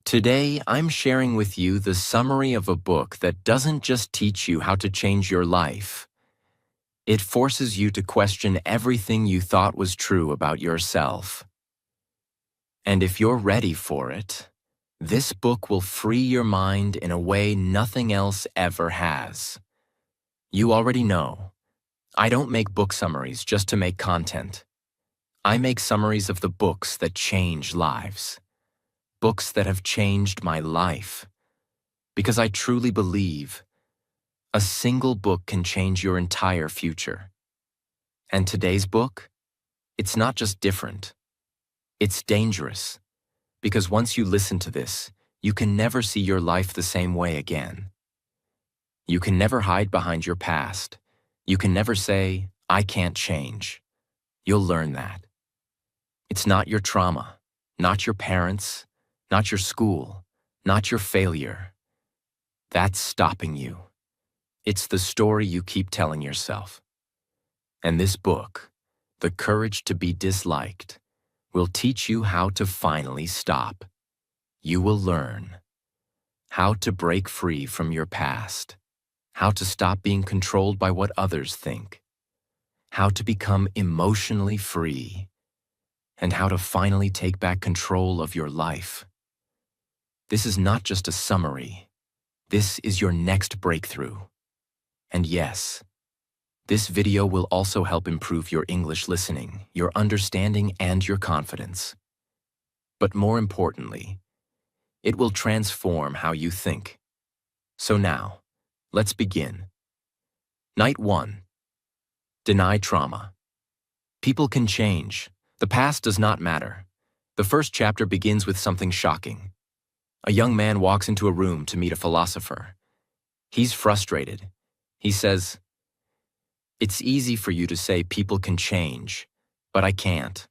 Today, I'm sharing with you the summary of a book that doesn't just teach you how to change your life. It forces you to question everything you thought was true about yourself. And if you're ready for it, this book will free your mind in a way nothing else ever has. You already know, I don't make book summaries just to make content. I make summaries of the books that change lives. Books that have changed my life. Because I truly believe a single book can change your entire future. And today's book, it's not just different. It's dangerous. Because once you listen to this, you can never see your life the same way again. You can never hide behind your past. You can never say, I can't change. You'll learn that. It's not your trauma, not your parents, not your school, not your failure. That's stopping you. It's the story you keep telling yourself. And this book, The Courage to Be Disliked, will teach you how to finally stop. You will learn how to break free from your past, how to stop being controlled by what others think, how to become emotionally free, and how to finally take back control of your life. This is not just a summary. This is your next breakthrough. And yes, this video will also help improve your English listening, your understanding, and your confidence. But more importantly, it will transform how you think. So now, let's begin. Night 1. Deny trauma. People can change. The past does not matter. The first chapter begins with something shocking. A young man walks into a room to meet a philosopher. He's frustrated. He says, "It's easy for you to say people can change, but I can't.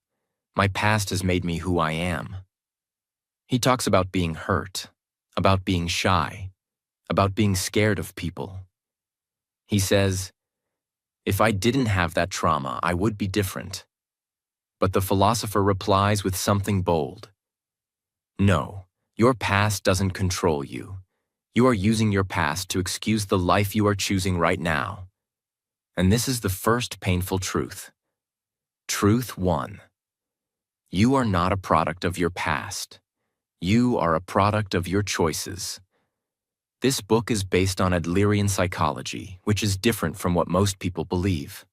My past has made me who I am." He talks about being hurt, about being shy, about being scared of people. He says, "If I didn't have that trauma, I would be different." But the philosopher replies with something bold. No, your past doesn't control you. You are using your past to excuse the life you are choosing right now. And this is the first painful truth. Truth 1. You are not a product of your past. You are a product of your choices. This book is based on Adlerian psychology, which is different from what most people believe.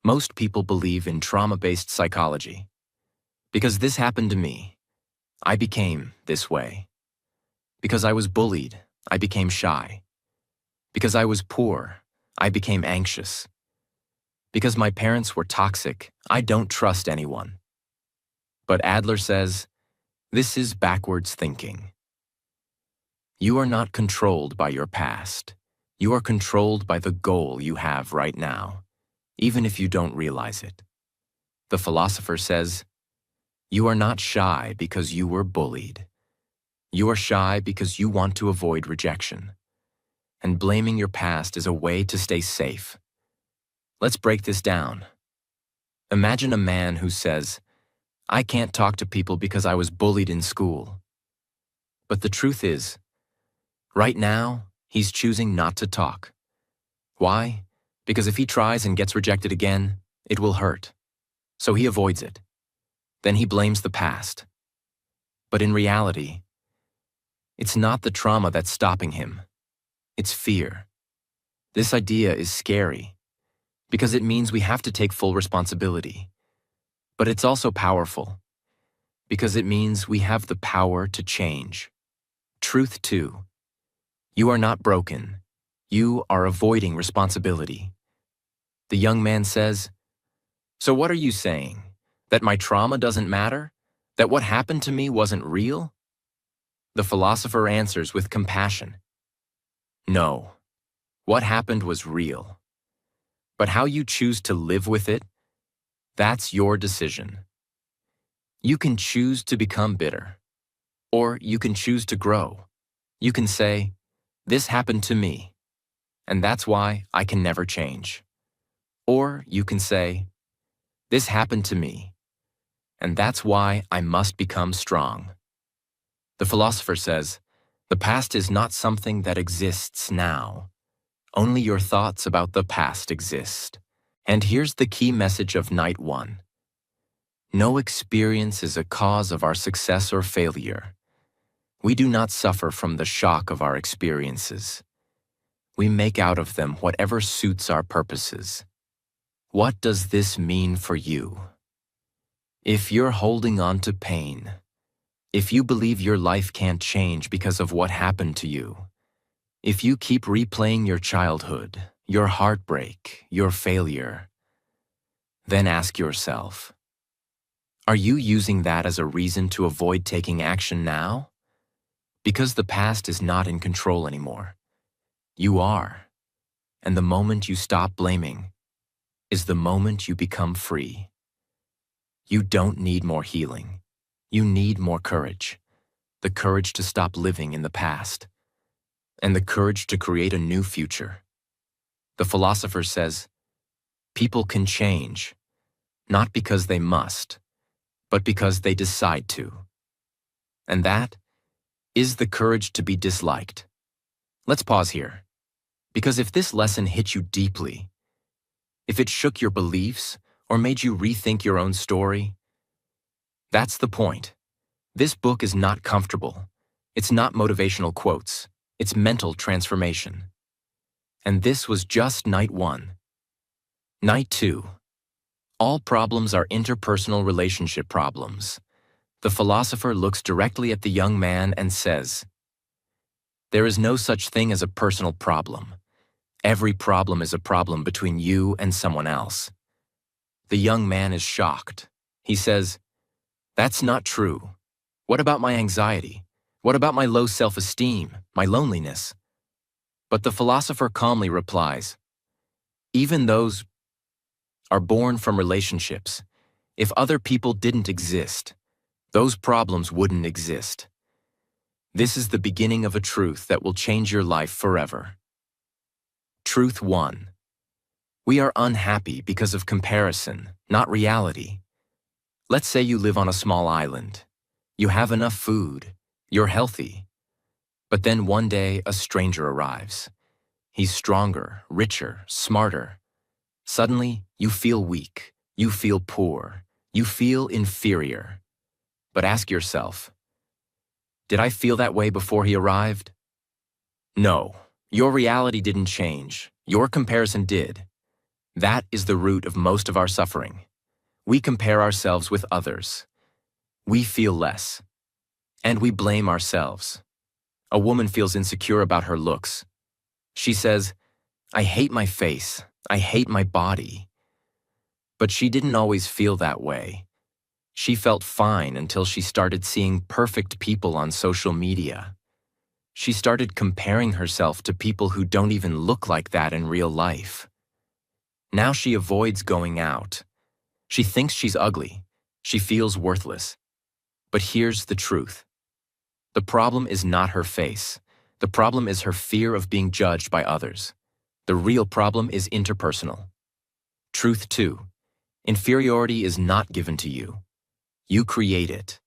Most people believe in trauma-based psychology. Because this happened to me, I became this way. Because I was bullied, I became shy. Because I was poor, I became anxious. Because my parents were toxic, I don't trust anyone. But Adler says, this is backwards thinking. You are not controlled by your past. You are controlled by the goal you have right now, even if you don't realize it. The philosopher says, you are not shy because you were bullied. You are shy because you want to avoid rejection. And blaming your past is a way to stay safe. Let's break this down. Imagine a man who says, I can't talk to people because I was bullied in school. But the truth is, right now, he's choosing not to talk. Why? Because if he tries and gets rejected again, it will hurt. So he avoids it. Then he blames the past. But in reality, it's not the trauma that's stopping him. It's fear. This idea is scary because it means we have to take full responsibility. But it's also powerful because it means we have the power to change. Truth 2. You are not broken. You are avoiding responsibility. The young man says, so what are you saying? That my trauma doesn't matter? That what happened to me wasn't real? The philosopher answers with compassion. No, what happened was real. But how you choose to live with it, that's your decision. You can choose to become bitter, or you can choose to grow. You can say, this happened to me, and that's why I can never change. Or you can say, this happened to me, and that's why I must become strong. The philosopher says, the past is not something that exists now. Only your thoughts about the past exist. And here's the key message of Night 1. No experience is a cause of our success or failure. We do not suffer from the shock of our experiences. We make out of them whatever suits our purposes. What does this mean for you? If you're holding on to pain, if you believe your life can't change because of what happened to you, if you keep replaying your childhood, your heartbreak, your failure, then ask yourself, are you using that as a reason to avoid taking action now? Because the past is not in control anymore. You are. And the moment you stop blaming is the moment you become free. You don't need more healing. You need more courage. The courage to stop living in the past. And the courage to create a new future. The philosopher says, people can change, not because they must, but because they decide to. And that is the courage to be disliked. Let's pause here. Because if this lesson hit you deeply, if it shook your beliefs or made you rethink your own story, that's the point. This book is not comfortable. It's not motivational quotes. It's mental transformation. And this was just Night 1. Night 2. All problems are interpersonal relationship problems. The philosopher looks directly at the young man and says, there is no such thing as a personal problem. Every problem is a problem between you and someone else. The young man is shocked. He says, that's not true. What about my anxiety? What about my low self-esteem, my loneliness? But the philosopher calmly replies, even those are born from relationships. If other people didn't exist, those problems wouldn't exist. This is the beginning of a truth that will change your life forever. Truth 1. We are unhappy because of comparison, not reality. Let's say you live on a small island. You have enough food. You're healthy. But then one day, a stranger arrives. He's stronger, richer, smarter. Suddenly, you feel weak. You feel poor. You feel inferior. But ask yourself, did I feel that way before he arrived? No. Your reality didn't change. Your comparison did. That is the root of most of our suffering. We compare ourselves with others. We feel less. And we blame ourselves. A woman feels insecure about her looks. She says, I hate my face. I hate my body. But she didn't always feel that way. She felt fine until she started seeing perfect people on social media. She started comparing herself to people who don't even look like that in real life. Now she avoids going out. She thinks she's ugly. She feels worthless. But here's the truth. The problem is not her face. The problem is her fear of being judged by others. The real problem is interpersonal. Truth 2. Inferiority is not given to you. You create it.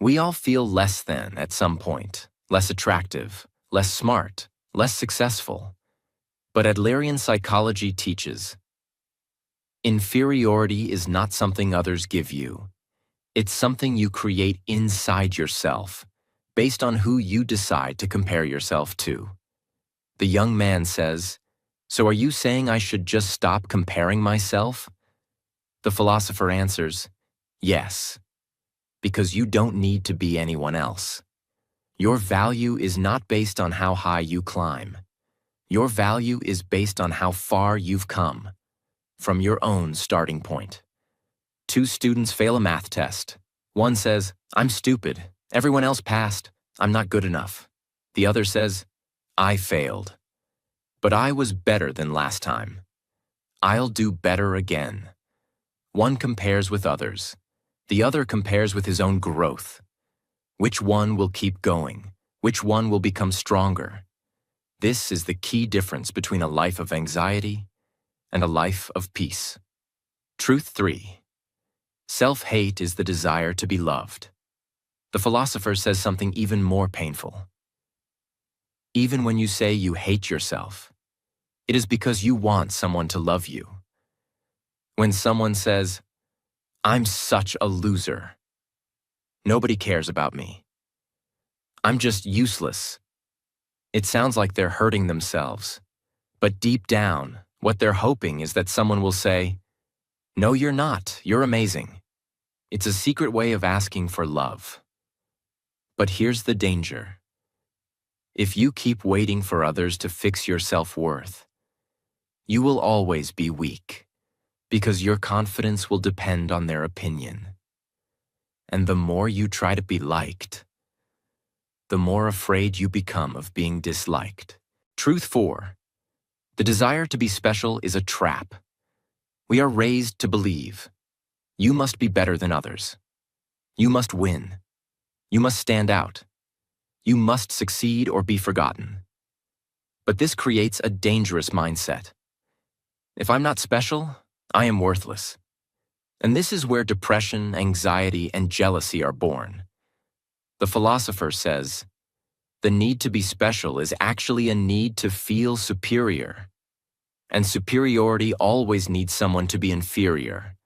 We all feel less than at some point, less attractive, less smart, less successful. But Adlerian psychology teaches, inferiority is not something others give you. It's something you create inside yourself, based on who you decide to compare yourself to. The young man says, so are you saying I should just stop comparing myself? The philosopher answers, yes, because you don't need to be anyone else. Your value is not based on how high you climb. Your value is based on how far you've come, from your own starting point. 2 students fail a math test. One says, I'm stupid. Everyone else passed. I'm not good enough. The other says, I failed. But I was better than last time. I'll do better again. One compares with others. The other compares with his own growth. Which one will keep going? Which one will become stronger? This is the key difference between a life of anxiety and a life of peace. Truth 3. Self-hate is the desire to be loved. The philosopher says something even more painful. Even when you say you hate yourself, it is because you want someone to love you. When someone says, "I'm such a loser. Nobody cares about me. I'm just useless," it sounds like they're hurting themselves. But deep down, what they're hoping is that someone will say, "No, you're not. You're amazing." It's a secret way of asking for love. But here's the danger. If you keep waiting for others to fix your self-worth, you will always be weak, because your confidence will depend on their opinion. And the more you try to be liked, the more afraid you become of being disliked. Truth 4. The desire to be special is a trap. We are raised to believe you must be better than others. You must win. You must stand out. You must succeed or be forgotten. But this creates a dangerous mindset. If I'm not special, I am worthless. And this is where depression, anxiety, and jealousy are born. The philosopher says, the need to be special is actually a need to feel superior. And superiority always needs someone to be inferior.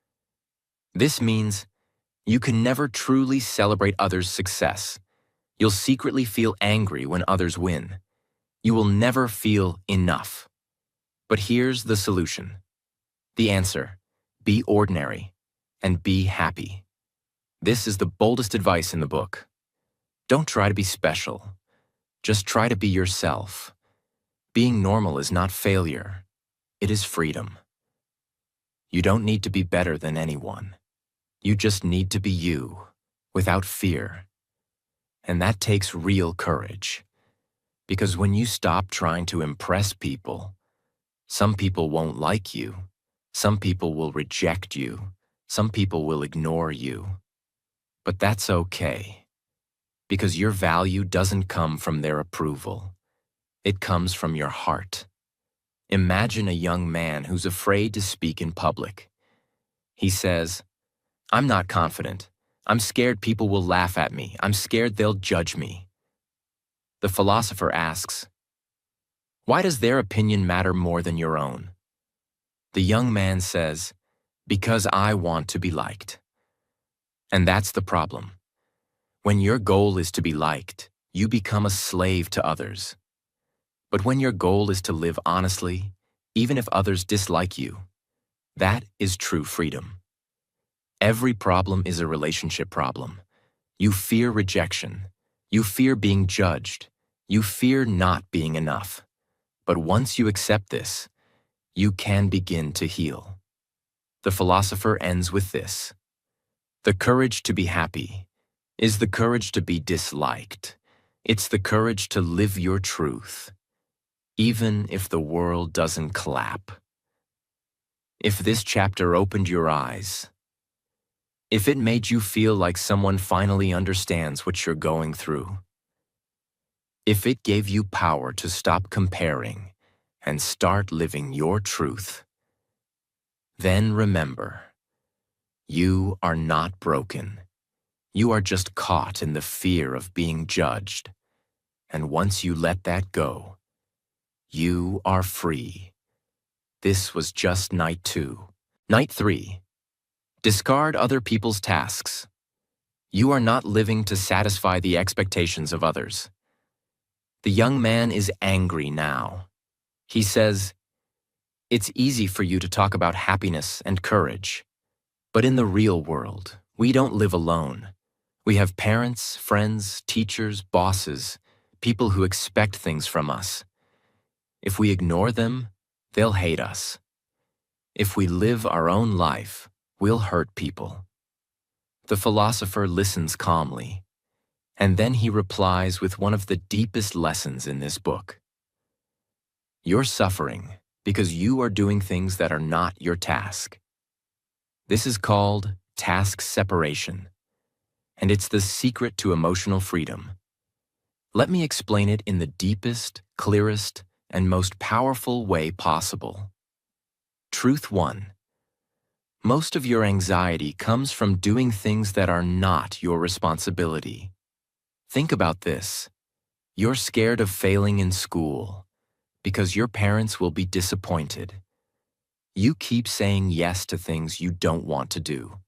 This means you can never truly celebrate others' success. You'll secretly feel angry when others win. You will never feel enough. But here's the solution. The answer: be ordinary and be happy. This is the boldest advice in the book. Don't try to be special. Just try to be yourself. Being normal is not failure. It is freedom. You don't need to be better than anyone. You just need to be you, without fear. And that takes real courage. Because when you stop trying to impress people, some people won't like you. Some people will reject you. Some people will ignore you. But that's okay. Because your value doesn't come from their approval. It comes from your heart. Imagine a young man who's afraid to speak in public. He says, "I'm not confident. I'm scared people will laugh at me. I'm scared they'll judge me." The philosopher asks, why does their opinion matter more than your own? The young man says, because I want to be liked. And that's the problem. When your goal is to be liked, you become a slave to others. But when your goal is to live honestly, even if others dislike you, that is true freedom. Every problem is a relationship problem. You fear rejection. You fear being judged. You fear not being enough. But once you accept this, you can begin to heal. The philosopher ends with this. The courage to be happy is the courage to be disliked. It's the courage to live your truth, even if the world doesn't clap. If this chapter opened your eyes, if it made you feel like someone finally understands what you're going through, if it gave you power to stop comparing and start living your truth, then remember, you are not broken. You are just caught in the fear of being judged. And once you let that go, you are free. This was just night 2. Night 3. Discard other people's tasks. You are not living to satisfy the expectations of others. The young man is angry now. He says, it's easy for you to talk about happiness and courage. But in the real world, we don't live alone. We have parents, friends, teachers, bosses, people who expect things from us. If we ignore them, they'll hate us. If we live our own life, we'll hurt people. The philosopher listens calmly, and then he replies with one of the deepest lessons in this book. You're suffering because you are doing things that are not your task. This is called task separation, and it's the secret to emotional freedom. Let me explain it in the deepest, clearest, and most powerful way possible. Truth 1. Most of your anxiety comes from doing things that are not your responsibility. Think about this. You're scared of failing in school because your parents will be disappointed. You keep saying yes to things you don't want to do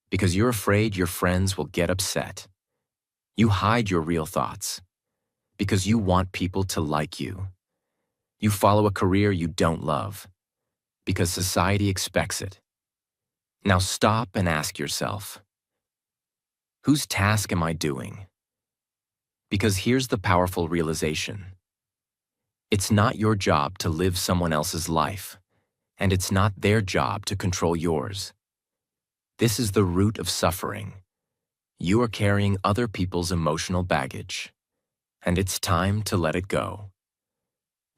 because you're afraid your friends will get upset. You hide your real thoughts because you want people to like you. You follow a career you don't love because society expects it. Now stop and ask yourself, whose task am I doing? Because here's the powerful realization. It's not your job to live someone else's life, and it's not their job to control yours. This is the root of suffering. You are carrying other people's emotional baggage, and it's time to let it go.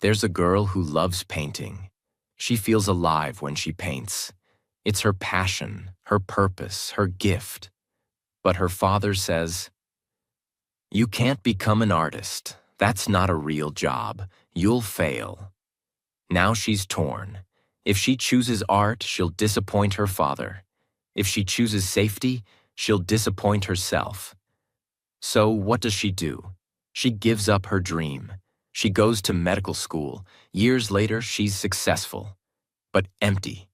There's a girl who loves painting. She feels alive when she paints. It's her passion, her purpose, her gift. But her father says, "You can't become an artist. That's not a real job. You'll fail." Now she's torn. If she chooses art, she'll disappoint her father. If she chooses safety, she'll disappoint herself. So what does she do? She gives up her dream. She goes to medical school. Years later, she's successful, but empty.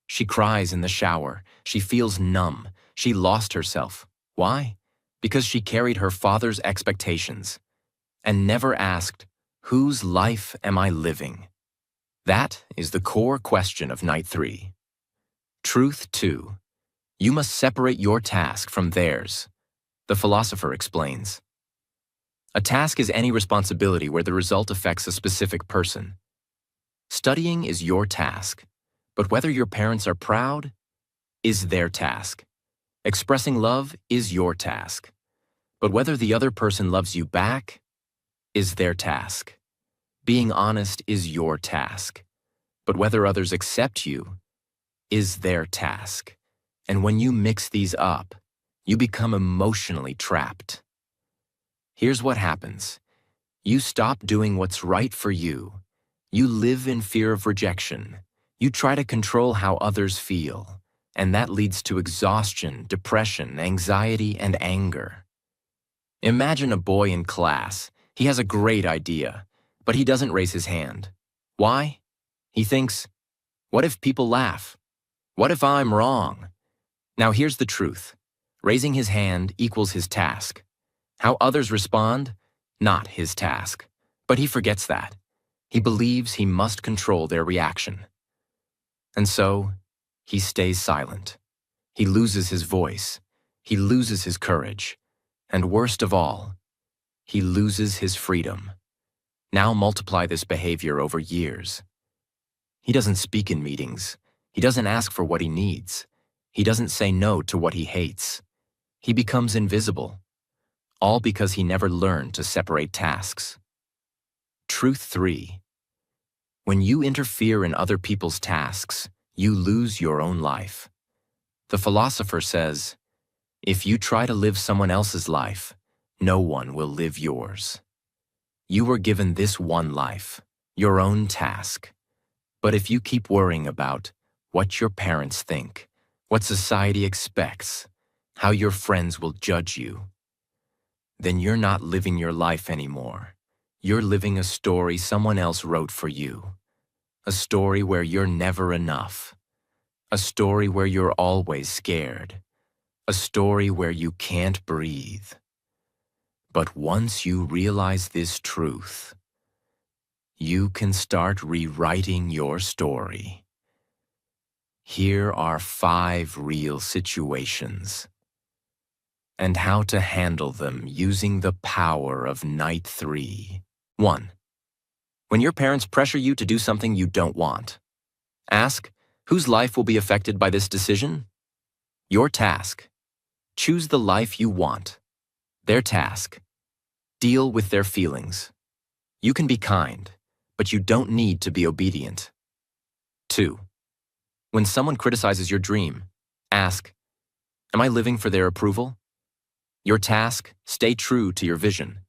She cries in the shower. She feels numb. She lost herself. Why? Because she carried her father's expectations and never asked, whose life am I living? That is the core question of Night 3. Truth 2. You must separate your task from theirs. The philosopher explains. A task is any responsibility where the result affects a specific person. Studying is your task, but whether your parents are proud is their task. Expressing love is your task, but whether the other person loves you back is their task. Being honest is your task, but whether others accept you is their task. And when you mix these up, you become emotionally trapped. Here's what happens. You stop doing what's right for you. You live in fear of rejection. You try to control how others feel, and that leads to exhaustion, depression, anxiety, and anger. Imagine a boy in class. He has a great idea, but he doesn't raise his hand. Why? He thinks, what if people laugh? What if I'm wrong? Now here's the truth. Raising his hand equals his task. How others respond? Not his task. But he forgets that. He believes he must control their reaction. And so, he stays silent. He loses his voice. He loses his courage. And worst of all, he loses his freedom. Now multiply this behavior over years. He doesn't speak in meetings. He doesn't ask for what he needs. He doesn't say no to what he hates. He becomes invisible, all because he never learned to separate tasks. Truth 3. When you interfere in other people's tasks, you lose your own life. The philosopher says, if you try to live someone else's life, no one will live yours. You were given this one life, your own task. But if you keep worrying about what your parents think, what society expects, how your friends will judge you, then you're not living your life anymore. You're living a story someone else wrote for you. A story where you're never enough. A story where you're always scared. A story where you can't breathe. But once you realize this truth, you can start rewriting your story. Here are 5 real situations, and how to handle them using the power of Night 3. 1. When your parents pressure you to do something you don't want, ask, whose life will be affected by this decision? Your task. Choose the life you want. Their task. Deal with their feelings. You can be kind, but you don't need to be obedient. 2. When someone criticizes your dream, ask, am I living for their approval? Your task, stay true to your vision.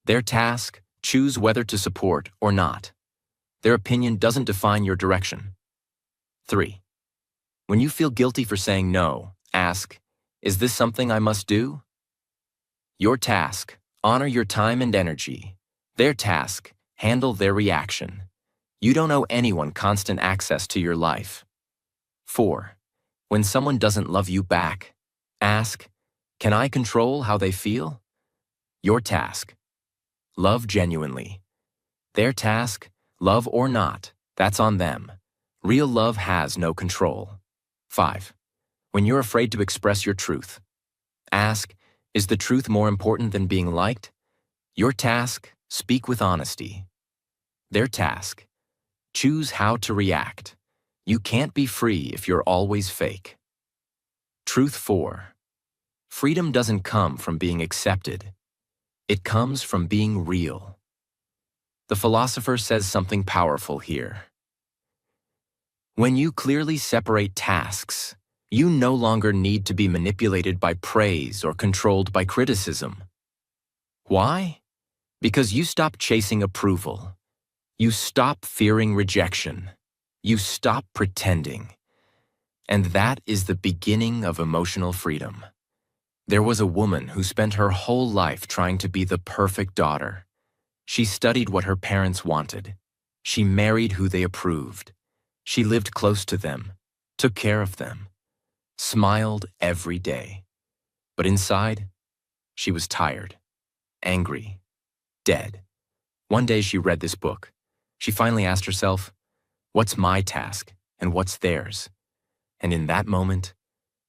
Their task, choose whether to support or not. Their opinion doesn't define your direction. 3. When you feel guilty for saying no, ask, is this something I must do? Your task, honor your time and energy. Their task, handle their reaction. You don't owe anyone constant access to your life. 4. When someone doesn't love you back, ask, can I control how they feel? Your task, love genuinely. Their task, love or not, that's on them. Real love has no control. 5. When you're afraid to express your truth, ask, is the truth more important than being liked? Your task, speak with honesty. Their task, choose how to react. You can't be free if you're always fake. Truth 4. Freedom doesn't come from being accepted. It comes from being real. The philosopher says something powerful here. When you clearly separate tasks, you no longer need to be manipulated by praise or controlled by criticism. Why? Because you stop chasing approval. You stop fearing rejection. You stop pretending. And that is the beginning of emotional freedom. There was a woman who spent her whole life trying to be the perfect daughter. She studied what her parents wanted. She married who they approved. She lived close to them, took care of them, smiled every day. But inside, she was tired, angry, dead. One day she read this book. She finally asked herself, what's my task and what's theirs? And in that moment,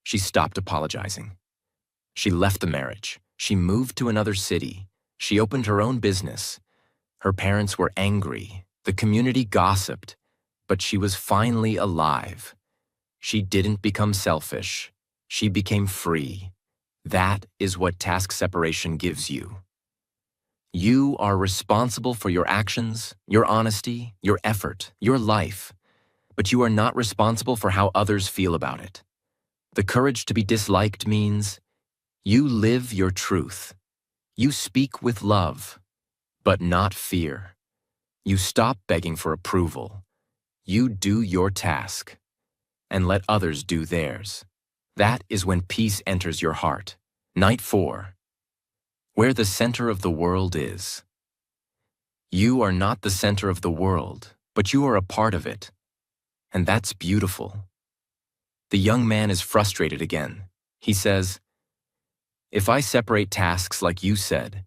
she stopped apologizing. She left the marriage. She moved to another city. She opened her own business. Her parents were angry. The community gossiped. But she was finally alive. She didn't become selfish. She became free. That is what task separation gives you. You are responsible for your actions, your honesty, your effort, your life. But you are not responsible for how others feel about it. The courage to be disliked means you live your truth. You speak with love, but not fear. You stop begging for approval. You do your task, and let others do theirs. That is when peace enters your heart. Night 4. Where the center of the world is. You are not the center of the world, but you are a part of it. And that's beautiful. The young man is frustrated again. He says, if I separate tasks like you said,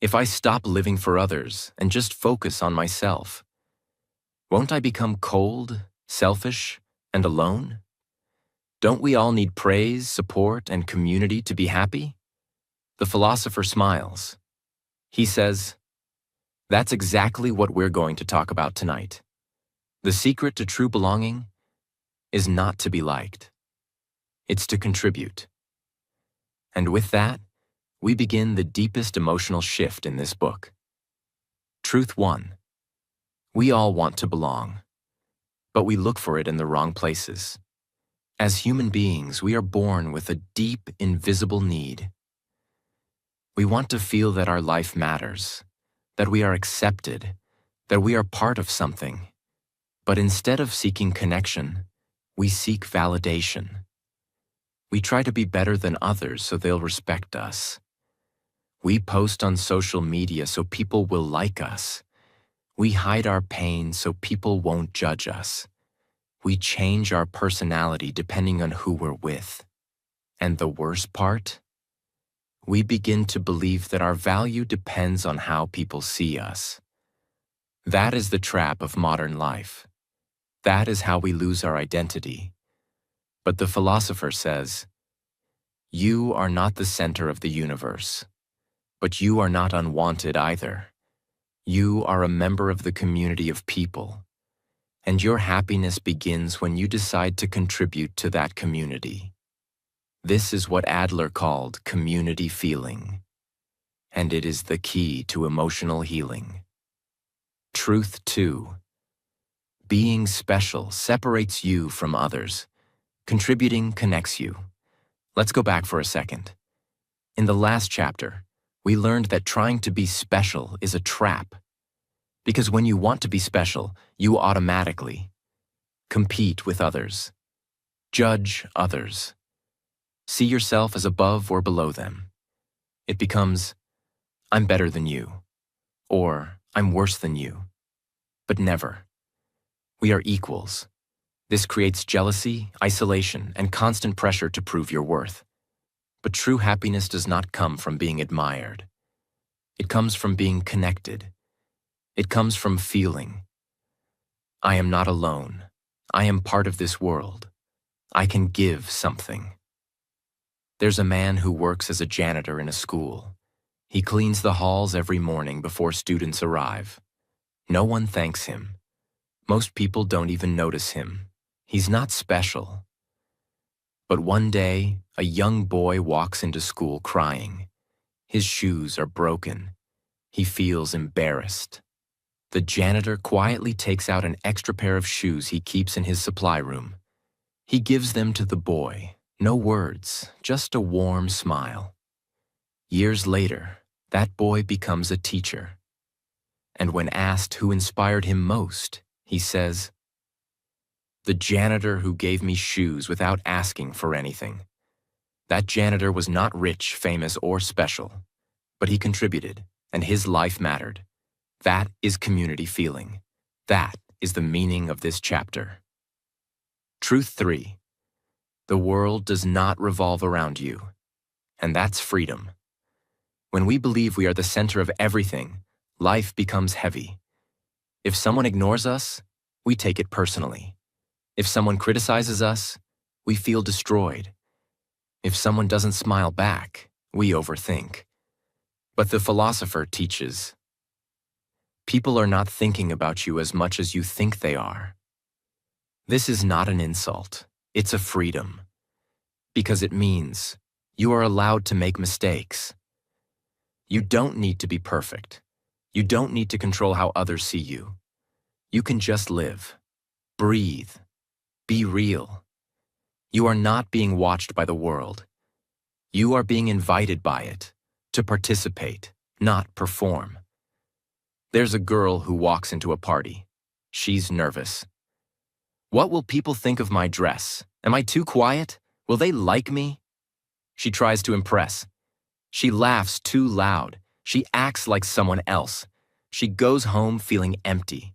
if I stop living for others and just focus on myself, won't I become cold, selfish, and alone? Don't we all need praise, support, and community to be happy? The philosopher smiles. He says, that's exactly what we're going to talk about tonight. The secret to true belonging is not to be liked. It's to contribute. And with that, we begin the deepest emotional shift in this book. Truth 1. We all want to belong, but we look for it in the wrong places. As human beings, we are born with a deep, invisible need. We want to feel that our life matters, that we are accepted, that we are part of something. But instead of seeking connection, we seek validation. We try to be better than others so they'll respect us. We post on social media so people will like us. We hide our pain so people won't judge us. We change our personality depending on who we're with. And the worst part? We begin to believe that our value depends on how people see us. That is the trap of modern life. That is how we lose our identity. But the philosopher says, you are not the center of the universe, but you are not unwanted either. You are a member of the community of people, and your happiness begins when you decide to contribute to that community. This is what Adler called community feeling, and it is the key to emotional healing. Truth 2. Being special separates you from others. Contributing connects you. Let's go back for a second. In the last chapter, we learned that trying to be special is a trap. Because when you want to be special, you automatically compete with others, judge others, see yourself as above or below them. It becomes, I'm better than you, or I'm worse than you. But never. We are equals. This creates jealousy, isolation, and constant pressure to prove your worth. But true happiness does not come from being admired. It comes from being connected. It comes from feeling, I am not alone. I am part of this world. I can give something. There's a man who works as a janitor in a school. He cleans the halls every morning before students arrive. No one thanks him. Most people don't even notice him. He's not special. But one day, a young boy walks into school crying. His shoes are broken. He feels embarrassed. The janitor quietly takes out an extra pair of shoes he keeps in his supply room. He gives them to the boy. No words, just a warm smile. Years later, that boy becomes a teacher. And when asked who inspired him most, he says, "The janitor who gave me shoes without asking for anything." That janitor was not rich, famous, or special, but he contributed, and his life mattered. That is community feeling. That is the meaning of this chapter. Truth 3. The world does not revolve around you, and that's freedom. When we believe we are the center of everything, life becomes heavy. If someone ignores us, we take it personally. If someone criticizes us, we feel destroyed. If someone doesn't smile back, we overthink. But the philosopher teaches, people are not thinking about you as much as you think they are. This is not an insult, it's a freedom. Because it means you are allowed to make mistakes. You don't need to be perfect. You don't need to control how others see you. You can just live, breathe, be real. You are not being watched by the world. You are being invited by it to participate, not perform. There's a girl who walks into a party. She's nervous. What will people think of my dress? Am I too quiet? Will they like me? She tries to impress. She laughs too loud. She acts like someone else. She goes home feeling empty.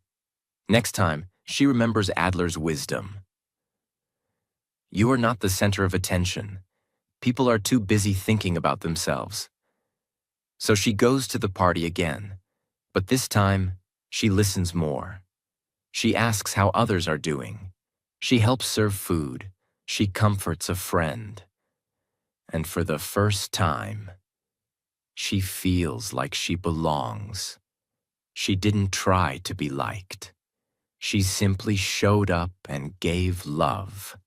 Next time, she remembers Adler's wisdom. You are not the center of attention. People are too busy thinking about themselves. So she goes to the party again. But this time, she listens more. She asks how others are doing. She helps serve food. She comforts a friend. And for the first time, she feels like she belongs. She didn't try to be liked. She simply showed up and gave love.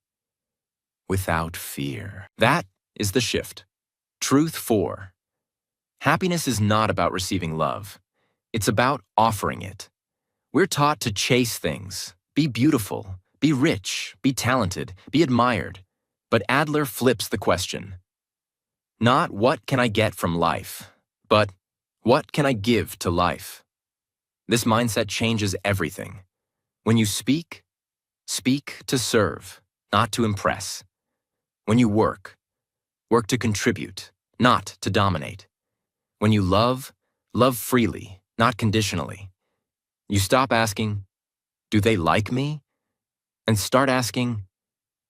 Without fear. That is the shift. Truth 4. Happiness is not about receiving love. It's about offering it. We're taught to chase things, be beautiful, be rich, be talented, be admired. But Adler flips the question. Not what can I get from life, but what can I give to life? This mindset changes everything. When you speak, speak to serve, not to impress. When you work, work to contribute, not to dominate. When you love, love freely, not conditionally. You stop asking, do they like me? And start asking,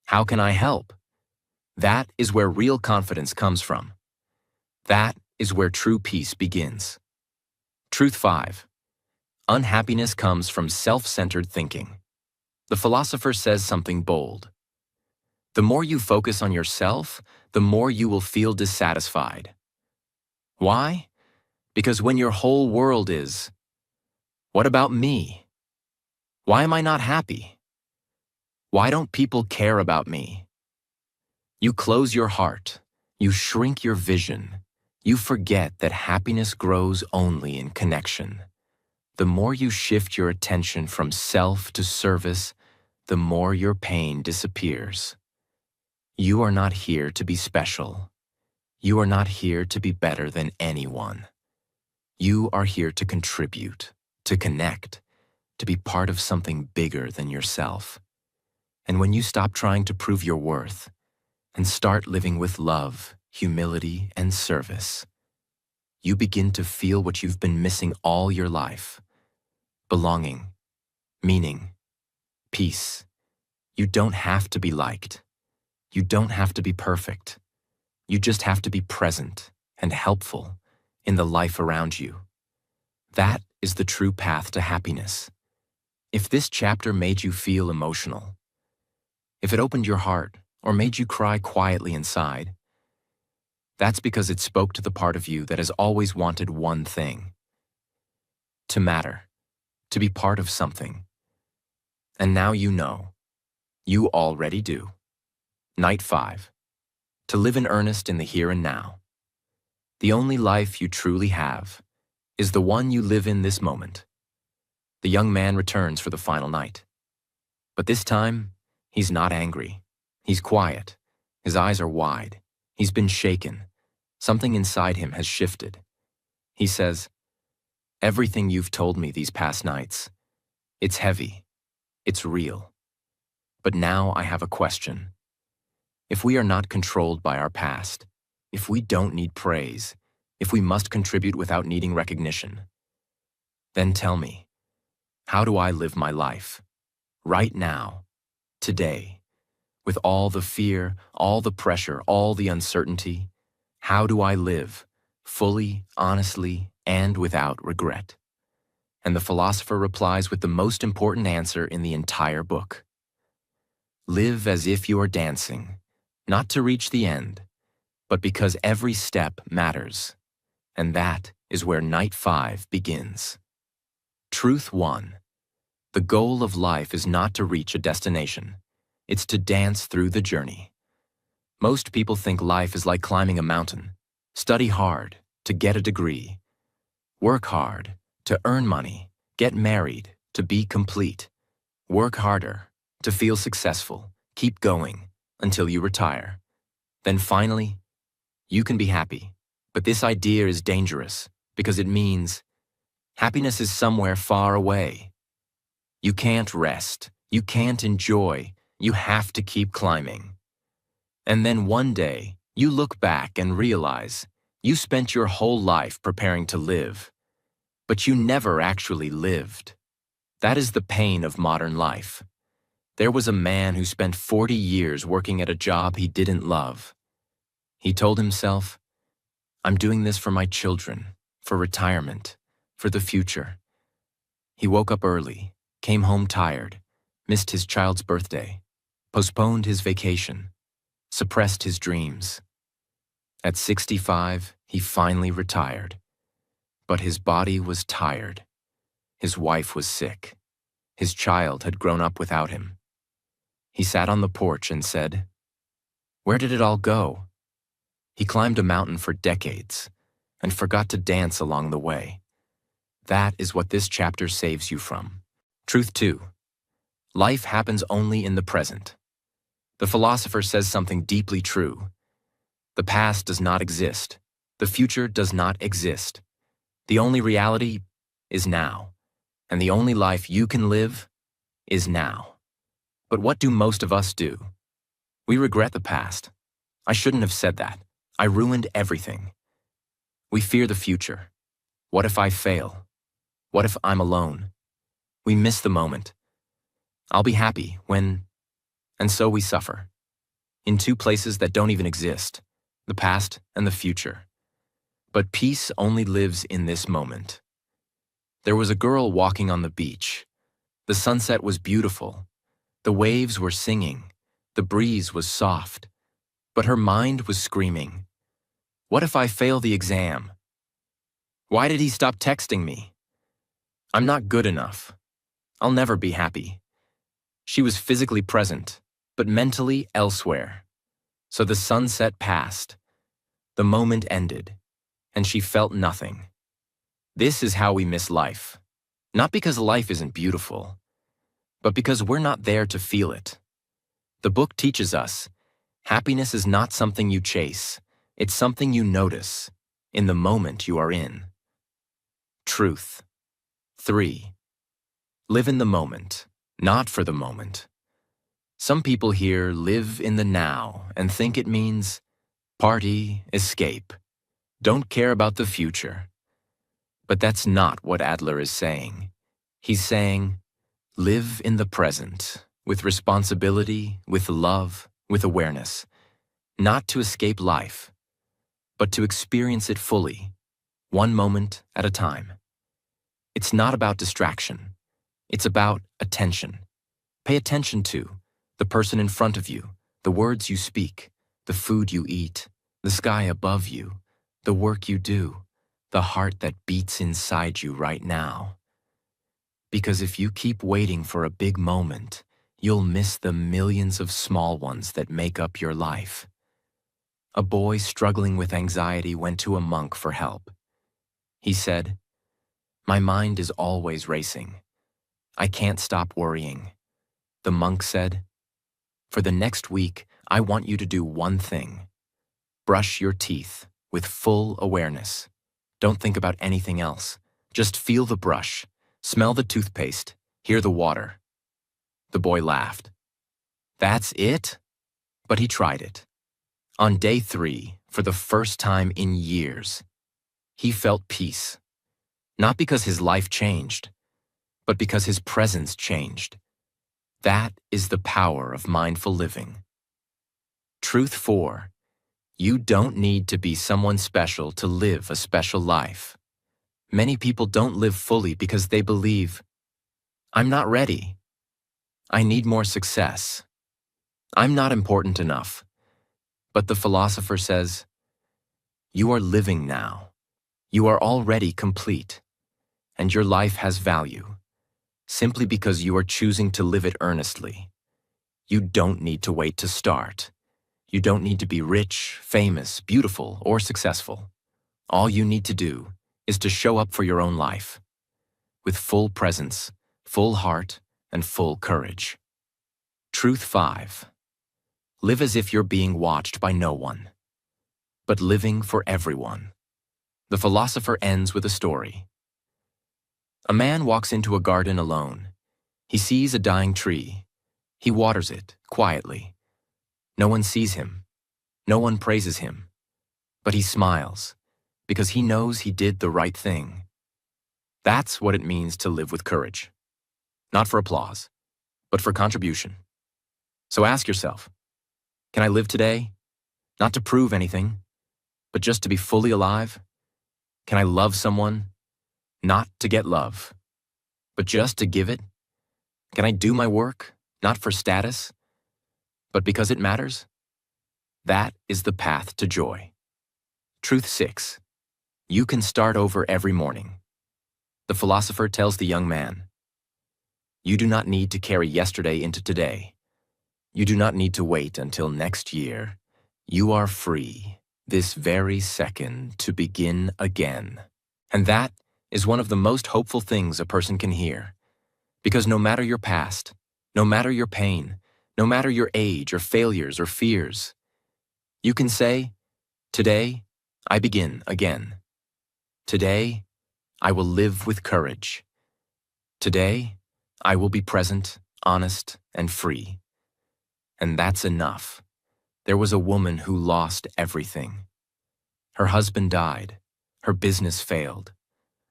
how can I help? That is where real confidence comes from. That is where true peace begins. Truth 5. Unhappiness comes from self-centered thinking. The philosopher says something bold. The more you focus on yourself, the more you will feel dissatisfied. Why? Because when your whole world is, what about me? Why am I not happy? Why don't people care about me? You close your heart. You shrink your vision. You forget that happiness grows only in connection. The more you shift your attention from self to service, the more your pain disappears. You are not here to be special. You are not here to be better than anyone. You are here to contribute, to connect, to be part of something bigger than yourself. And when you stop trying to prove your worth and start living with love, humility, and service, you begin to feel what you've been missing all your life: belonging, meaning, peace. You don't have to be liked. You don't have to be perfect. You just have to be present and helpful in the life around you. That is the true path to happiness. If this chapter made you feel emotional, if it opened your heart or made you cry quietly inside, that's because it spoke to the part of you that has always wanted one thing: to matter, to be part of something. And now you know. You already do. Night 5. To live in earnest in the here and now. The only life you truly have is the one you live in this moment. The young man returns for the final night. But this time, he's not angry. He's quiet. His eyes are wide. He's been shaken. Something inside him has shifted. He says, "Everything you've told me these past nights, it's heavy. It's real. But now I have a question. If we are not controlled by our past, if we don't need praise, if we must contribute without needing recognition, then tell me, how do I live my life? Right now, today, with all the fear, all the pressure, all the uncertainty, how do I live, fully, honestly, and without regret?" And the philosopher replies with the most important answer in the entire book. Live as if you are dancing, not to reach the end, but because every step matters. And that is where Night 5 begins. Truth 1. The goal of life is not to reach a destination. It's to dance through the journey. Most people think life is like climbing a mountain. Study hard to get a degree. Work hard to earn money. Get married to be complete. Work harder to feel successful. Keep going until you retire. Then finally, you can be happy. But this idea is dangerous because it means happiness is somewhere far away. You can't rest. You can't enjoy. You have to keep climbing. And then one day, you look back and realize you spent your whole life preparing to live, but you never actually lived. That is the pain of modern life. There was a man who spent 40 years working at a job he didn't love. He told himself, "I'm doing this for my children, for retirement, for the future." He woke up early, came home tired, missed his child's birthday, postponed his vacation, suppressed his dreams. At 65, he finally retired. But his body was tired. His wife was sick. His child had grown up without him. He sat on the porch and said, "Where did it all go?" He climbed a mountain for decades and forgot to dance along the way. That is what this chapter saves you from. Truth 2. Life happens only in the present. The philosopher says something deeply true. The past does not exist. The future does not exist. The only reality is now, and the only life you can live is now. But what do most of us do? We regret the past. I shouldn't have said that. I ruined everything. We fear the future. What if I fail? What if I'm alone? We miss the moment. I'll be happy when... And so we suffer. In two places that don't even exist, the past and the future. But peace only lives in this moment. There was a girl walking on the beach. The sunset was beautiful. The waves were singing. The breeze was soft. But her mind was screaming, "What if I fail the exam? Why did he stop texting me? I'm not good enough. I'll never be happy." She was physically present, but mentally elsewhere. So the sunset passed. The moment ended, and she felt nothing. This is how we miss life. Not because life isn't beautiful, but because we're not there to feel it. The book teaches us, happiness is not something you chase. It's something you notice in the moment you are in. Truth 3. Live in the moment, not for the moment. Some people here live in the now and think it means party, escape. Don't care about the future. But that's not what Adler is saying. He's saying, live in the present, with responsibility, with love, with awareness, not to escape life, but to experience it fully, one moment at a time. It's not about distraction. It's about attention. Pay attention to the person in front of you, the words you speak, the food you eat, the sky above you, the work you do, the heart that beats inside you right now. Because if you keep waiting for a big moment, you'll miss the millions of small ones that make up your life. A boy struggling with anxiety went to a monk for help. He said, "My mind is always racing. I can't stop worrying." The monk said, "For the next week, I want you to do one thing. Brush your teeth with full awareness. Don't think about anything else. Just feel the brush, smell the toothpaste, hear the water." The boy laughed. "That's it?" But he tried it. On day 3, for the first time in years, he felt peace. Not because his life changed, but because his presence changed. That is the power of mindful living. Truth 4. You don't need to be someone special to live a special life. Many people don't live fully because they believe, "I'm not ready. I need more success. I'm not important enough." But the philosopher says, you are living now. You are already complete, and your life has value, simply because you are choosing to live it earnestly. You don't need to wait to start. You don't need to be rich, famous, beautiful, or successful. All you need to do is to show up for your own life, with full presence, full heart, and full courage. Truth 5. Live as if you're being watched by no one, but living for everyone. The philosopher ends with a story. A man walks into a garden alone. He sees a dying tree. He waters it quietly. No one sees him. No one praises him. But he smiles, because he knows he did the right thing. That's what it means to live with courage. Not for applause, but for contribution. So ask yourself, can I live today? Not to prove anything, but just to be fully alive? Can I love someone? Not to get love, but just to give it? Can I do my work, not for status, but because it matters? That is the path to joy. Truth 6. You can start over every morning. The philosopher tells the young man, you do not need to carry yesterday into today. You do not need to wait until next year. You are free, this very second, to begin again. And that is one of the most hopeful things a person can hear. Because no matter your past, no matter your pain, no matter your age or failures or fears, you can say, today, I begin again. Today, I will live with courage. Today, I will be present, honest, and free. And that's enough. There was a woman who lost everything. Her husband died. Her business failed.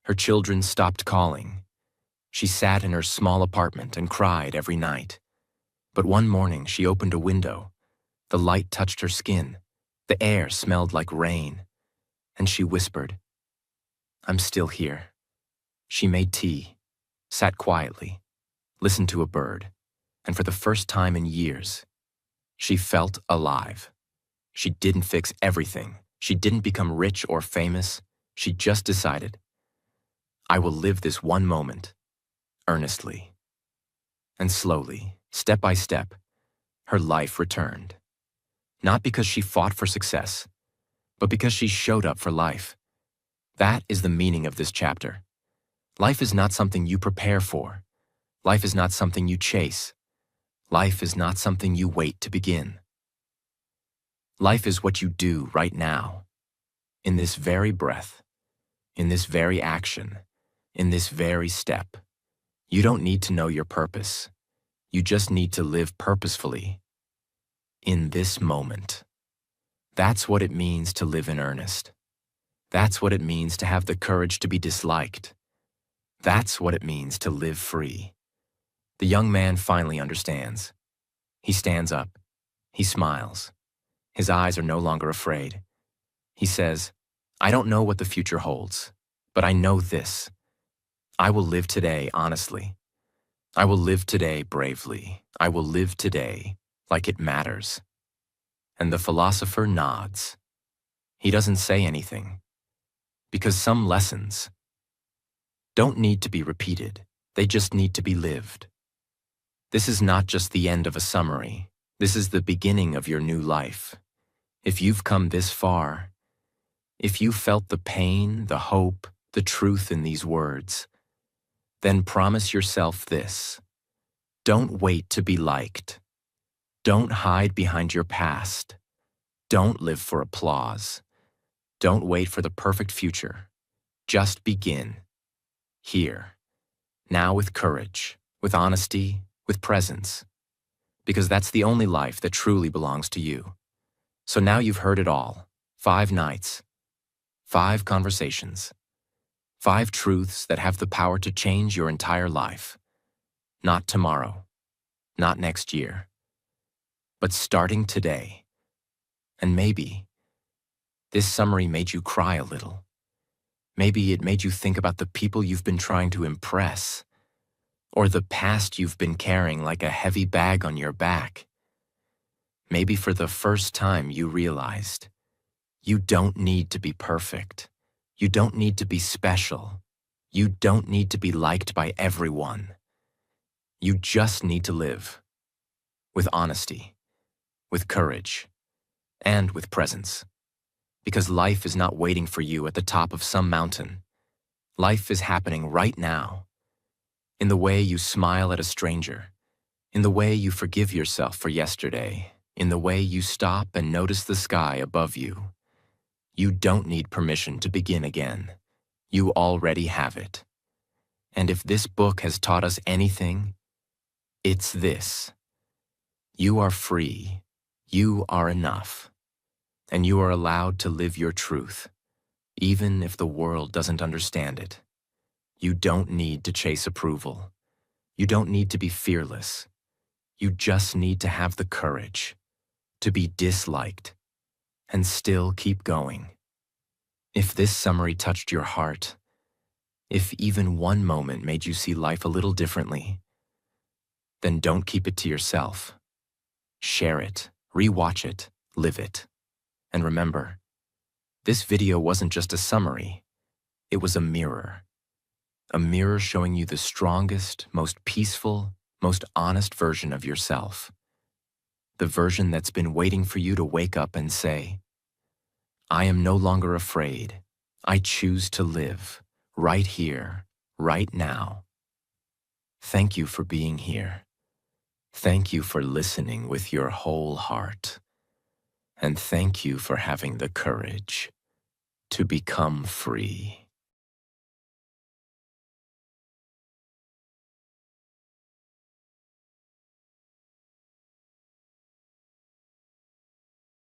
Her children stopped calling. She sat in her small apartment and cried every night. But one morning she opened a window. The light touched her skin. The air smelled like rain. And she whispered, I'm still here. She made tea, sat quietly, listened to a bird, and for the first time in years, she felt alive. She didn't fix everything. She didn't become rich or famous. She just decided, I will live this one moment, earnestly. And slowly, step by step, her life returned. Not because she fought for success, but because she showed up for life. That is the meaning of this chapter. Life is not something you prepare for. Life is not something you chase. Life is not something you wait to begin. Life is what you do right now, in this very breath, in this very action, in this very step. You don't need to know your purpose. You just need to live purposefully, in this moment. That's what it means to live in earnest. That's what it means to have the courage to be disliked. That's what it means to live free. The young man finally understands. He stands up. He smiles. His eyes are no longer afraid. He says, I don't know what the future holds, but I know this. I will live today honestly. I will live today bravely. I will live today like it matters. And the philosopher nods. He doesn't say anything, because some lessons don't need to be repeated. They just need to be lived. This is not just the end of a summary. This is the beginning of your new life. If you've come this far, if you felt the pain, the hope, the truth in these words, then promise yourself this. Don't wait to be liked. Don't hide behind your past. Don't live for applause. Don't wait for the perfect future. Just begin. Here. Now with courage, with honesty, with presence. Because that's the only life that truly belongs to you. So now you've heard it all. 5 nights. 5 conversations. 5 truths that have the power to change your entire life. Not tomorrow. Not next year. But starting today. And maybe this summary made you cry a little. Maybe it made you think about the people you've been trying to impress, or the past you've been carrying like a heavy bag on your back. Maybe for the first time you realized you don't need to be perfect. You don't need to be special. You don't need to be liked by everyone. You just need to live with honesty, with courage, and with presence. Because life is not waiting for you at the top of some mountain. Life is happening right now. In the way you smile at a stranger. In the way you forgive yourself for yesterday. In the way you stop and notice the sky above you. You don't need permission to begin again. You already have it. And if this book has taught us anything, it's this. You are free. You are enough. And you are allowed to live your truth, even if the world doesn't understand it. You don't need to chase approval. You don't need to be fearless. You just need to have the courage to be disliked and still keep going. If this summary touched your heart, if even one moment made you see life a little differently, then don't keep it to yourself. Share it, rewatch it, live it. And remember, this video wasn't just a summary, it was a mirror. A mirror showing you the strongest, most peaceful, most honest version of yourself. The version that's been waiting for you to wake up and say, I am no longer afraid. I choose to live, right here, right now. Thank you for being here. Thank you for listening with your whole heart. And thank you for having the courage to become free.